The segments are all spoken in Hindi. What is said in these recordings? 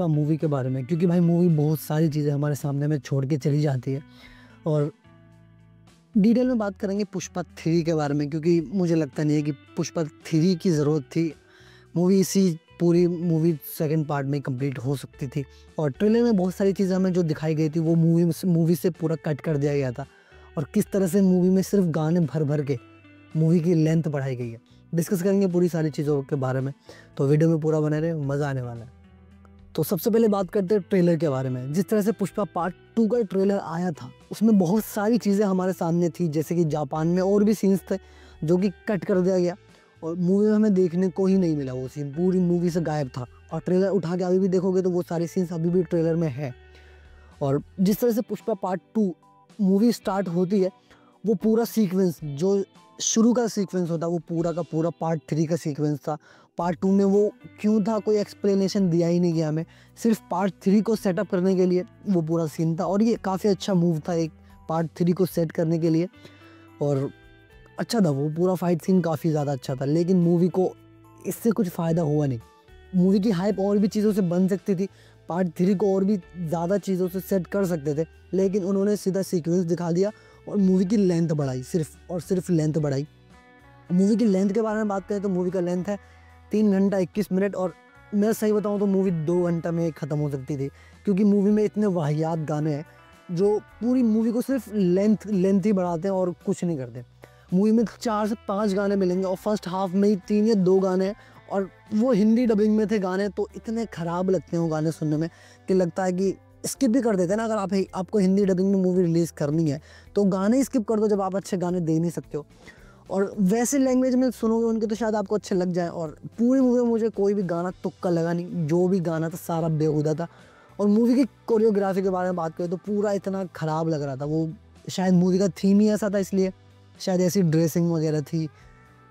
पुष्पा मूवी के बारे में, क्योंकि भाई मूवी बहुत सारी चीज़ें हमारे सामने में छोड़ के चली जाती है। और डिटेल में बात करेंगे पुष्पा 3 के बारे में, क्योंकि मुझे लगता नहीं है कि पुष्पा 3 की ज़रूरत थी। मूवी इसी पूरी मूवी सेकंड पार्ट में कंप्लीट हो सकती थी। और ट्रेलर में बहुत सारी चीज़ें हमें जो दिखाई गई थी वो मूवी से पूरा कट कर दिया गया था। और किस तरह से मूवी में सिर्फ गाने भर भर के मूवी की लेंथ बढ़ाई गई है। डिस्कस करेंगे पूरी सारी चीज़ों के बारे में, तो वीडियो में पूरा बने रहे, मज़ा आने वाला है। तो सबसे पहले बात करते हैं ट्रेलर के बारे में। जिस तरह से पुष्पा पार्ट 2 का ट्रेलर आया था उसमें बहुत सारी चीज़ें हमारे सामने थी, जैसे कि जापान में और भी सीन्स थे जो कि कट कर दिया गया और मूवी में हमें देखने को ही नहीं मिला। वो सीन पूरी मूवी से गायब था और ट्रेलर उठा के अभी भी देखोगे तो वो सारे सीन्स अभी भी ट्रेलर में है। और जिस तरह से पुष्पा पार्ट 2 मूवी स्टार्ट होती है वो पूरा सीक्वेंस जो शुरू का सीक्वेंस होता है वो पूरा का पूरा पार्ट 3 का सीक्वेंस था। पार्ट 2 में वो क्यों था कोई एक्सप्लेनेशन दिया ही नहीं गया हमें, सिर्फ पार्ट 3 को सेटअप करने के लिए वो पूरा सीन था। और ये काफ़ी अच्छा मूव था एक पार्ट 3 को सेट करने के लिए, और अच्छा था वो पूरा फाइट सीन, काफ़ी ज़्यादा अच्छा था। लेकिन मूवी को इससे कुछ फ़ायदा हुआ नहीं। मूवी की हाइप और भी चीज़ों से बन सकती थी, पार्ट 3 को और भी ज़्यादा चीज़ों से सेट कर सकते थे, लेकिन उन्होंने सीधा सीक्वेंस दिखा दिया और मूवी की लेंथ बढ़ाई, सिर्फ और सिर्फ लेंथ बढ़ाई। मूवी की लेंथ के बारे में बात करें तो मूवी का लेंथ है 3 घंटा 21 मिनट, और मैं सही बताऊं तो मूवी 2 घंटा में ख़त्म हो सकती थी, क्योंकि मूवी में इतने वाहियात गाने हैं जो पूरी मूवी को सिर्फ लेंथ ही बढ़ाते हैं और कुछ नहीं करते। मूवी में 4 से 5 गाने मिलेंगे और फर्स्ट हाफ में ही 3 या 2 गाने हैं, और वो हिंदी डबिंग में थे गाने, तो इतने ख़राब लगते हैं वो गाने सुनने में कि लगता है कि स्किप भी कर देते हैं ना। अगर आपको हिंदी डबिंग में मूवी रिलीज़ करनी है तो गाने ही स्किप कर दो जब आप अच्छे गाने दे नहीं सकते हो। और वैसे लैंग्वेज में सुनोगे उनके तो शायद आपको अच्छे लग जाए। और पूरी मूवी में मुझे कोई भी गाना तुक्का लगा नहीं, जो भी गाना था सारा बेहुदा था। और मूवी की कोरियोग्राफी के बारे में बात करें तो पूरा इतना ख़राब लग रहा था। वो शायद मूवी का थीम ही ऐसा था, इसलिए शायद ऐसी ड्रेसिंग वगैरह थी,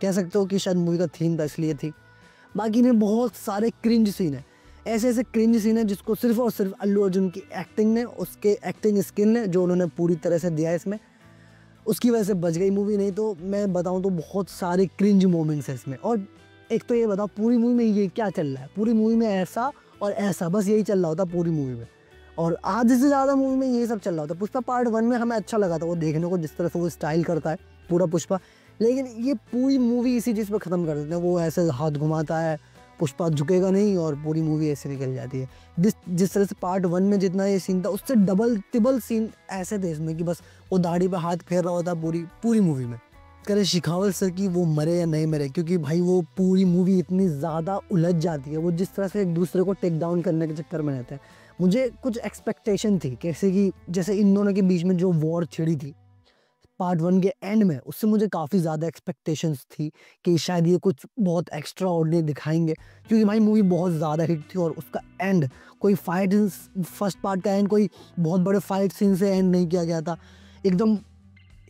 कह सकते हो कि शायद मूवी का थीम था इसलिए थी। बाकी में बहुत सारे क्रिंज सीन है, ऐसे ऐसे क्रिंज सीन है जिसको सिर्फ और सिर्फ अल्लू अर्जुन की एक्टिंग ने, उसके एक्टिंग स्किल ने जो उन्होंने पूरी तरह से दिया है इसमें, उसकी वजह से बच गई मूवी। नहीं तो मैं बताऊं तो बहुत सारे क्रिंज मोमेंट्स हैं इसमें। और एक तो ये बताओ पूरी मूवी में ये क्या चल रहा है, पूरी मूवी में ऐसा और ऐसा बस यही चल रहा होता पूरी मूवी में, और आधे से ज़्यादा मूवी में ये सब चल रहा होता। पुष्पा पार्ट 1 में हमें अच्छा लगा था वो देखने को, जिस तरह से वो स्टाइल करता है पूरा पुष्पा, लेकिन ये पूरी मूवी इसी चीज़ पर ख़त्म कर देते हैं। वो ऐसे हाथ घुमाता है, पुष्पा झुकेगा नहीं और पूरी मूवी ऐसे निकल जाती है। जिस तरह से पार्ट 1 में जितना ये सीन था उससे डबल टिबल सीन ऐसे थे इसमें कि बस वो दाढ़ी पे हाथ फेर रहा होता पूरी मूवी में। करे शेखावत सर की वो मरे या नहीं मरे, क्योंकि भाई वो पूरी मूवी इतनी ज़्यादा उलझ जाती है। वो जिस तरह से एक दूसरे को टेक डाउन करने के चक्कर में रहते हैं, मुझे कुछ एक्सपेक्टेशन थी, कैसे कि जैसे इन दोनों के बीच में जो वॉर छिड़ी थी पार्ट 1 के एंड में, उससे मुझे काफ़ी ज़्यादा एक्सपेक्टेशंस थी कि शायद ये कुछ बहुत एक्स्ट्रा ऑर्डिनरी दिखाएंगे, क्योंकि भाई मूवी बहुत ज़्यादा हिट थी। और उसका एंड कोई फाइट, फर्स्ट पार्ट का एंड कोई बहुत बड़े फाइट सीन से एंड नहीं किया गया था। एकदम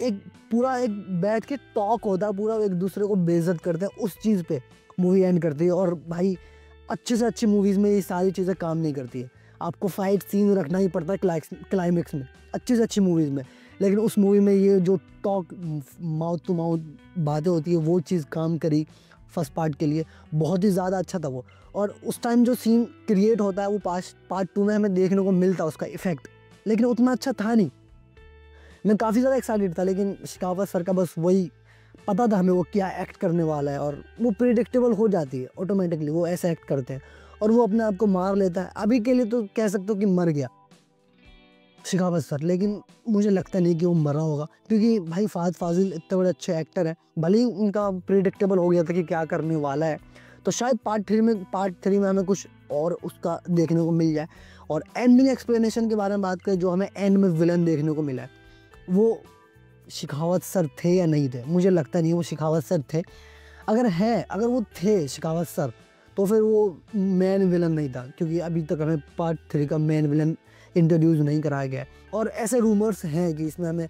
एक पूरा एक बैठ के टॉक होता है, पूरा एक दूसरे को बेइज्जत करते हैं, उस चीज़ पे मूवी एंड करती है। और भाई अच्छे से अच्छी मूवीज़ में ये सारी चीज़ें काम नहीं करती है। आपको फाइट सीन रखना ही पड़ता है क्लाइमेक्स में, अच्छी से अच्छी मूवीज़ में, लेकिन उस मूवी में ये जो टॉक माउथ टू माउथ बातें होती है वो चीज़ काम करी फर्स्ट पार्ट के लिए, बहुत ही ज़्यादा अच्छा था वो। और उस टाइम जो सीन क्रिएट होता है वो पार्ट 2 में हमें देखने को मिलता उसका इफ़ेक्ट, लेकिन उतना अच्छा था नहीं। मैं काफ़ी ज़्यादा एक्साइटेड था, लेकिन शेखावत सर का बस वही पता था हमें वो क्या एक्ट करने वाला है, और वो प्रिडिक्टेबल हो जाती है ऑटोमेटिकली, वो ऐसा एक्ट करते हैं और वो अपने आप को मार लेता है। अभी के लिए तो कह सकते हो कि मर गया शेखावत सर, लेकिन मुझे लगता नहीं कि वो मरा होगा, क्योंकि भाई फ़हद फाजिल इतने बड़े अच्छे एक्टर हैं, भले ही उनका प्रिडिक्टेबल हो गया था कि क्या करने वाला है, तो शायद पार्ट 3 में हमें कुछ और उसका देखने को मिल जाए। और एंडिंग एक्सप्लेनेशन के बारे में बात करें, जो हमें एंड में विलन देखने को मिला है वो शेखावत सर थे या नहीं थे, मुझे लगता नहीं वो शेखावत सर थे। अगर वो थे शेखावत सर तो फिर वो मेन विलन नहीं था, क्योंकि अभी तक हमें पार्ट 3 का मेन विलन इंट्रोड्यूस नहीं कराया गया है। और ऐसे रूमर्स हैं कि इसमें हमें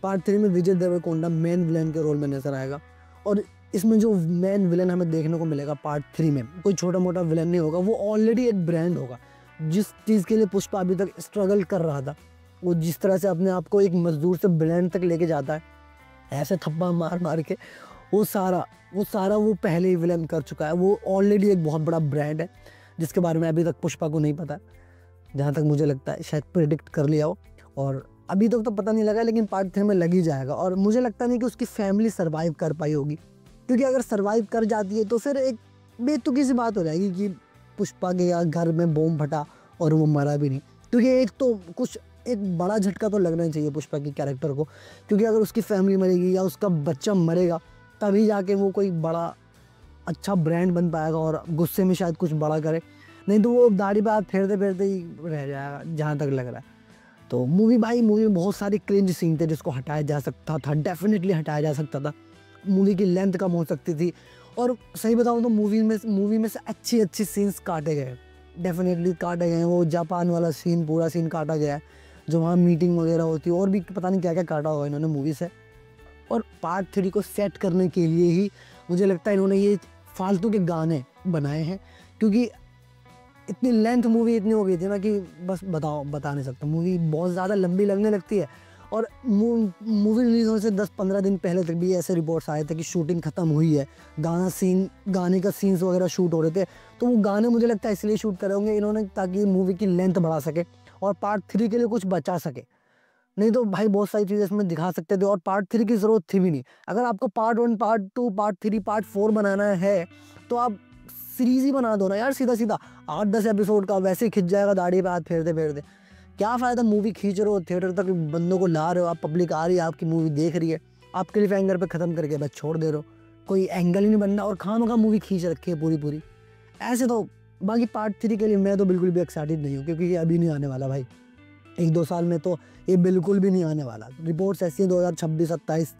पार्ट 3 में विजय देवरकोंडा मेन विलन के रोल में नजर आएगा, और इसमें जो मेन विलन हमें देखने को मिलेगा पार्ट 3 में कोई छोटा मोटा विलन नहीं होगा, वो ऑलरेडी एक ब्रांड होगा। जिस चीज़ के लिए पुष्पा अभी तक स्ट्रगल कर रहा था, वो जिस तरह से अपने आप को एक मजदूर से ब्रांड तक लेके जाता है, ऐसे थप्पा मार मार के, वो सारा वो पहले ही विलन कर चुका है। वो ऑलरेडी एक बहुत बड़ा ब्रांड है जिसके बारे में अभी तक पुष्पा को नहीं पता, जहाँ तक मुझे लगता है शायद प्रेडिक्ट कर लिया हो, और अभी तक तो पता नहीं लगा, लेकिन पार्ट 3 में लग ही जाएगा। और मुझे लगता नहीं कि उसकी फैमिली सर्वाइव कर पाई होगी, क्योंकि अगर सर्वाइव कर जाती है तो फिर एक बेतुकी सी बात हो जाएगी कि पुष्पा के यहाँ घर में बॉम्ब फटा और वो मरा भी नहीं। क्योंकि एक तो कुछ एक बड़ा झटका तो लगना चाहिए पुष्पा की कैरेक्टर को, क्योंकि अगर उसकी फैमिली मरेगी या उसका बच्चा मरेगा तभी जाके वो कोई बड़ा अच्छा ब्रांड बन पाएगा और गुस्से में शायद कुछ बड़ा करे, नहीं तो वो दाढ़ी पे हाथ फेरते फेरते ही रह जाएगा, जहाँ तक लग रहा है। तो मूवी में बहुत सारे क्रिंज सीन थे जिसको हटाया जा सकता था, डेफिनेटली हटाया जा सकता था। मूवी की लेंथ कम हो सकती थी, और सही बताऊँ तो मूवी में से अच्छी सीन्स काटे गए, डेफिनेटली काटे गए हैं। वो जापान वाला सीन, पूरा सीन काटा गया है, जो वहाँ मीटिंग वगैरह होती है, और भी पता नहीं क्या क्या काटा होगा इन्होंने मूवी से। और पार्ट 3 को सेट करने के लिए ही मुझे लगता है इन्होंने ये फालतू के गाने बनाए हैं, क्योंकि इतनी लेंथ मूवी इतनी हो गई थी ना कि बस बता नहीं सकता। मूवी बहुत ज़्यादा लंबी लगने लगती है, और मूवी रिलीज़ होने से 10-15 दिन पहले तक भी ऐसे रिपोर्ट्स आए थे कि शूटिंग ख़त्म हुई है, गाने का सीन्स वगैरह शूट हो रहे थे। तो वो गाने मुझे लगता है इसलिए शूट करे होंगे इन्होंने, ताकि मूवी की लेंथ बढ़ा सके और पार्ट 3 के लिए कुछ बचा सके। नहीं तो भाई बहुत सारी चीज़ें इसमें दिखा सकते थे, और पार्ट 3 की ज़रूरत थी भी नहीं। अगर आपको पार्ट 1, पार्ट 2, पार्ट 3, पार्ट 4 बनाना है तो आप सीरीज़ ही बना दो ना यार, सीधा 8-10 एपिसोड का, वैसे ही खिंच जाएगा दाढ़ी पे हाथ फेरते फेरते। क्या फ़ायदा मूवी खींच रहे हो, थिएटर तक बंदों को ला रहे हो, आप पब्लिक आ रही है, आपकी मूवी देख रही है, आप क्लिफ हैंगर पे ख़त्म करके बस छोड़ दे रहे हो, कोई एंगल ही नहीं बनना, और खामखा मूवी खींच रखी है पूरी। ऐसे तो बाकी पार्ट 3 के लिए मैं तो बिल्कुल भी एक्साइटेड नहीं हूँ, क्योंकि ये अभी नहीं आने वाला भाई, 1-2 साल में तो ये बिल्कुल भी नहीं आने वाला। रिपोर्ट्स ऐसी हैं 2026-27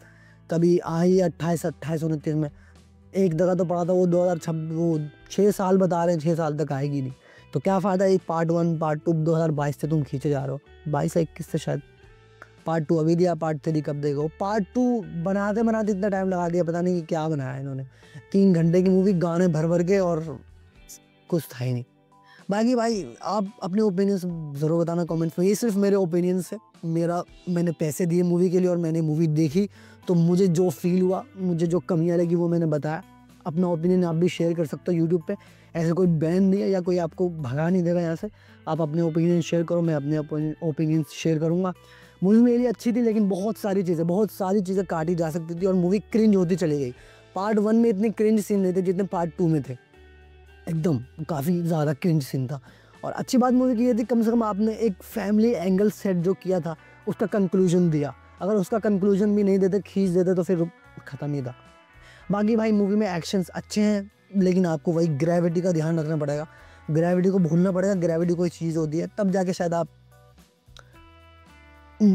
कभी आई, 28-29 में। एक जगह तो पढ़ा था वो 6 साल बता रहे हैं, 6 साल तक आएगी नहीं। तो क्या फ़ायदा एक पार्ट 1, पार्ट 2 2022 से तुम खींचे जा रहे हो, 22-21 से शायद पार्ट 2 अभी दिया, पार्ट 3 कब देगा। पार्ट 2 बनाते इतना टाइम लगा दिया, पता नहीं क्या बनाया इन्होंने। 3 घंटे की मूवी, गाने भर के, और कुछ था ही नहीं। बाकी भाई आप अपने ओपिनियंस ज़रूर बताना कमेंट्स में। ये सिर्फ मेरे ओपिनियंस है, मैंने पैसे दिए मूवी के लिए और मैंने मूवी देखी, तो मुझे जो फील हुआ, मुझे जो कमियाँ लगी वो मैंने बताया। अपना ओपिनियन आप भी शेयर कर सकते हो यूट्यूब पे, ऐसे कोई बैन नहीं है या कोई आपको भगा नहीं देगा यहाँ से। आप अपने ओपिनियन शेयर करो, मैं अपने ओपिनियन शेयर करूँगा। मूवी मेरी अच्छी थी, लेकिन बहुत सारी चीज़ें काटी जा सकती थी और मूवी क्रिंज होती चली गई। पार्ट 1 में इतने क्रिंज सीन नहीं थे जितने पार्ट 2 में थे, एकदम काफ़ी ज़्यादा क्रिंज सीन था। और अच्छी बात मूवी की ये थी, कम से कम आपने एक फैमिली एंगल सेट जो किया था उसका कंक्लूजन दिया। अगर उसका कंक्लूजन भी नहीं देते, खींच देते, तो फिर ख़त्म ही था। बाकी भाई मूवी में एक्शंस अच्छे हैं, लेकिन आपको वही ग्रेविटी का ध्यान रखना पड़ेगा, ग्रेविटी को भूलना पड़ेगा। ग्रेविटी कोई चीज़ होती है, तब जाके शायद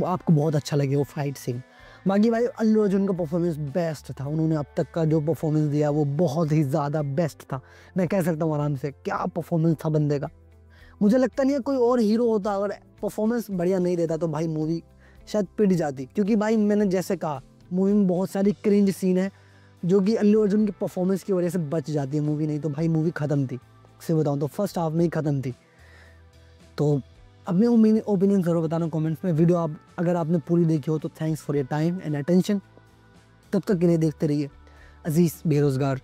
आपको बहुत अच्छा लगे वो फाइट सीन। बाकी भाई अल्लू अर्जुन का परफॉर्मेंस बेस्ट था, उन्होंने अब तक का जो परफॉर्मेंस दिया वो बहुत ही ज़्यादा बेस्ट था, मैं कह सकता हूँ आराम से। क्या परफॉर्मेंस था बंदे का, मुझे लगता नहीं है कोई और हीरो होता अगर परफॉर्मेंस बढ़िया नहीं देता तो भाई मूवी शायद पिट जाती। क्योंकि भाई मैंने जैसे कहा, मूवी में बहुत सारी क्रिंज सीन है जो कि अल्लू अर्जुन की परफॉर्मेंस की वजह से बच जाती है मूवी, नहीं तो भाई मूवी ख़त्म थी। से बताऊँ तो फर्स्ट हाफ में ही ख़त्म थी। तो अपने ओपिनियन ज़रूर बताना कमेंट्स में। वीडियो अगर आपने पूरी देखी हो तो thanks for your time and attention. तब तक के लिए देखते रहिए अजीज़ बेरोज़गार।